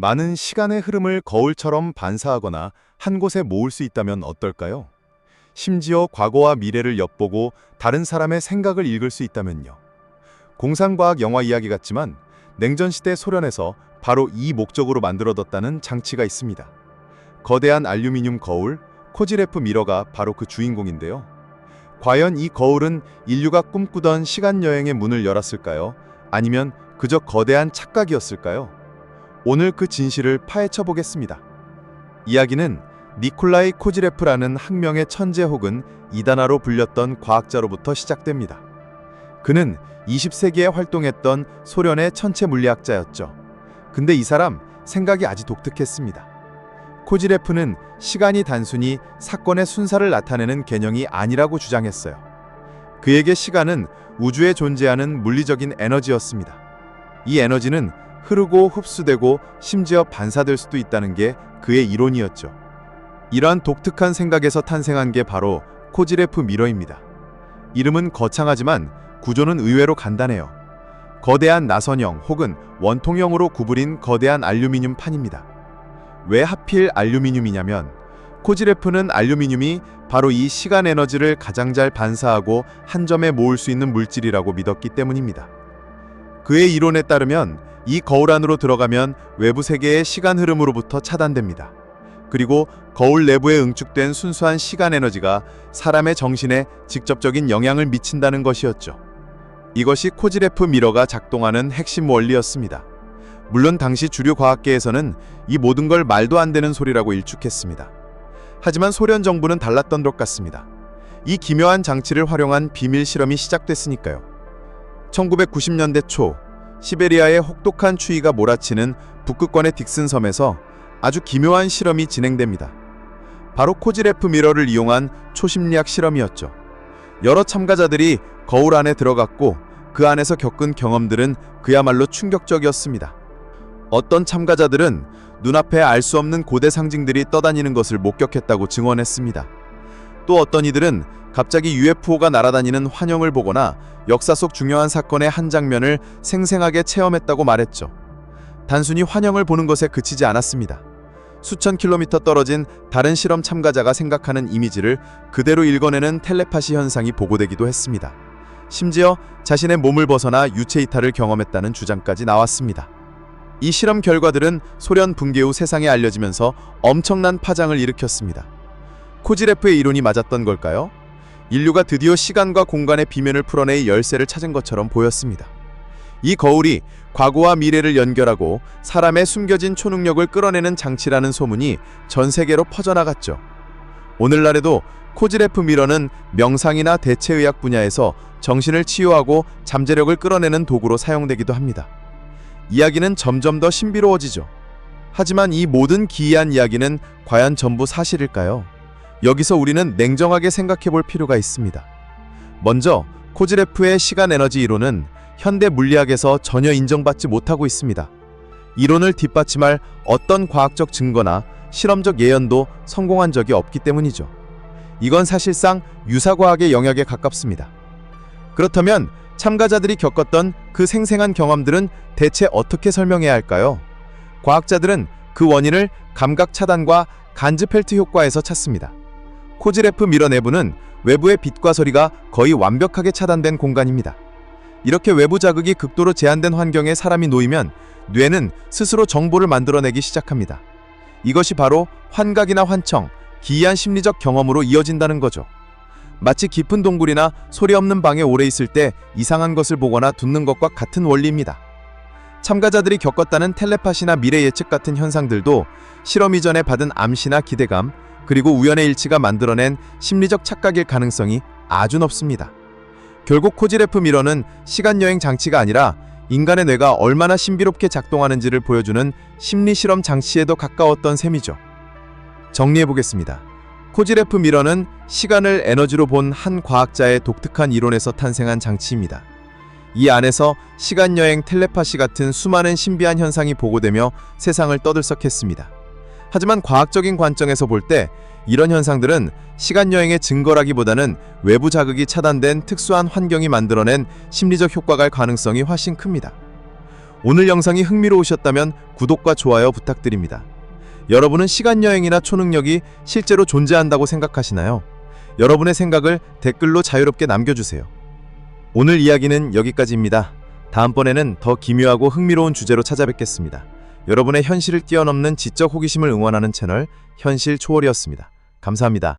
많은 시간의 흐름을 거울처럼 반사하거나 한 곳에 모을 수 있다면 어떨까요? 심지어 과거와 미래를 엿보고 다른 사람의 생각을 읽을 수 있다면요. 공상과학 영화 이야기 같지만 냉전시대 소련에서 바로 이 목적으로 만들어뒀다는 장치가 있습니다. 거대한 알루미늄 거울, 코지레프 미러가 바로 그 주인공인데요. 과연 이 거울은 인류가 꿈꾸던 시간여행의 문을 열었을까요? 아니면 그저 거대한 착각이었을까요? 오늘 그 진실을 파헤쳐 보겠습니다. 이야기는 니콜라이 코지레프라는 학명의 천재 혹은 이단아로 불렸던 과학자로부터 시작됩니다. 그는 20세기에 활동했던 소련의 천체 물리학자였죠. 근데 이 사람 생각이 아주 독특했습니다. 코지레프는 시간이 단순히 사건의 순사를 나타내는 개념이 아니라고 주장했어요. 그에게 시간은 우주에 존재하는 물리적인 에너지였습니다. 이 에너지는 흐르고 흡수되고 심지어 반사될 수도 있다는 게 그의 이론이었죠. 이러한 독특한 생각에서 탄생한 게 바로 코지레프 미러입니다. 이름은 거창하지만 구조는 의외로 간단해요. 거대한 나선형 혹은 원통형으로 구부린 거대한 알루미늄 판입니다. 왜 하필 알루미늄이냐면 코지레프는 알루미늄이 바로 이 시간 에너지를 가장 잘 반사하고 한 점에 모을 수 있는 물질이라고 믿었기 때문입니다. 그의 이론에 따르면 이 거울 안으로 들어가면 외부 세계의 시간 흐름으로부터 차단됩니다. 그리고 거울 내부에 응축된 순수한 시간 에너지가 사람의 정신에 직접적인 영향을 미친다는 것이었죠. 이것이 코지레프 미러가 작동하는 핵심 원리였습니다. 물론 당시 주류 과학계에서는 이 모든 걸 말도 안 되는 소리라고 일축했습니다. 하지만 소련 정부는 달랐던 것 같습니다. 이 기묘한 장치를 활용한 비밀 실험이 시작됐으니까요. 1990년대 초 시베리아의 혹독한 추위가 몰아치는 북극권의 딕슨 섬에서 아주 기묘한 실험이 진행됩니다. 바로 코지레프 미러를 이용한 초심리학 실험이었죠. 여러 참가자들이 거울 안에 들어갔고 그 안에서 겪은 경험들은 그야말로 충격적이었습니다. 어떤 참가자들은 눈앞에 알 수 없는 고대 상징들이 떠다니는 것을 목격했다고 증언했습니다. 또 어떤 이들은 갑자기 UFO가 날아다니는 환영을 보거나 역사 속 중요한 사건의 한 장면을 생생하게 체험했다고 말했죠. 단순히 환영을 보는 것에 그치지 않았습니다. 수천 킬로미터 떨어진 다른 실험 참가자가 생각하는 이미지를 그대로 읽어내는 텔레파시 현상이 보고되기도 했습니다. 심지어 자신의 몸을 벗어나 유체 이탈을 경험했다는 주장까지 나왔습니다. 이 실험 결과들은 소련 붕괴 후 세상에 알려지면서 엄청난 파장을 일으켰습니다. 코지레프의 이론이 맞았던 걸까요? 인류가 드디어 시간과 공간의 비면을 풀어낼 열쇠를 찾은 것처럼 보였습니다. 이 거울이 과거와 미래를 연결하고 사람의 숨겨진 초능력을 끌어내는 장치라는 소문이 전 세계로 퍼져나갔죠. 오늘날에도 코지레프 미러는 명상이나 대체의학 분야에서 정신을 치유하고 잠재력을 끌어내는 도구로 사용되기도 합니다. 이야기는 점점 더 신비로워지죠. 하지만 이 모든 기이한 이야기는 과연 전부 사실일까요? 여기서 우리는 냉정하게 생각해 볼 필요가 있습니다. 먼저 코지레프의 시간 에너지 이론은 현대 물리학에서 전혀 인정받지 못하고 있습니다. 이론을 뒷받침할 어떤 과학적 증거나 실험적 예언도 성공한 적이 없기 때문이죠. 이건 사실상 유사과학의 영역에 가깝습니다. 그렇다면 참가자들이 겪었던 그 생생한 경험들은 대체 어떻게 설명해야 할까요? 과학자들은 그 원인을 감각 차단과 간즈펠트 효과에서 찾습니다. 코지레프 미러 내부는 외부의 빛과 소리가 거의 완벽하게 차단된 공간입니다. 이렇게 외부 자극이 극도로 제한된 환경에 사람이 놓이면 뇌는 스스로 정보를 만들어내기 시작합니다. 이것이 바로 환각이나 환청, 기이한 심리적 경험으로 이어진다는 거죠. 마치 깊은 동굴이나 소리 없는 방에 오래 있을 때 이상한 것을 보거나 듣는 것과 같은 원리입니다. 참가자들이 겪었다는 텔레파시나 미래 예측 같은 현상들도 실험 이전에 받은 암시나 기대감, 그리고 우연의 일치가 만들어낸 심리적 착각일 가능성이 아주 높습니다. 결국 코지레프 미러는 시간여행 장치가 아니라 인간의 뇌가 얼마나 신비롭게 작동하는지를 보여주는 심리실험 장치에도 가까웠던 셈이죠. 정리해보겠습니다. 코지레프 미러는 시간을 에너지로 본 한 과학자의 독특한 이론에서 탄생한 장치입니다. 이 안에서 시간여행, 텔레파시 같은 수많은 신비한 현상이 보고되며 세상을 떠들썩했습니다. 하지만 과학적인 관점에서 볼 때 이런 현상들은 시간여행의 증거라기보다는 외부 자극이 차단된 특수한 환경이 만들어낸 심리적 효과가 갈 가능성이 훨씬 큽니다. 오늘 영상이 흥미로우셨다면 구독과 좋아요 부탁드립니다. 여러분은 시간여행이나 초능력이 실제로 존재한다고 생각하시나요? 여러분의 생각을 댓글로 자유롭게 남겨주세요. 오늘 이야기는 여기까지입니다. 다음번에는 더 기묘하고 흥미로운 주제로 찾아뵙겠습니다. 여러분의 현실을 뛰어넘는 지적 호기심을 응원하는 채널 현실 초월이었습니다. 감사합니다.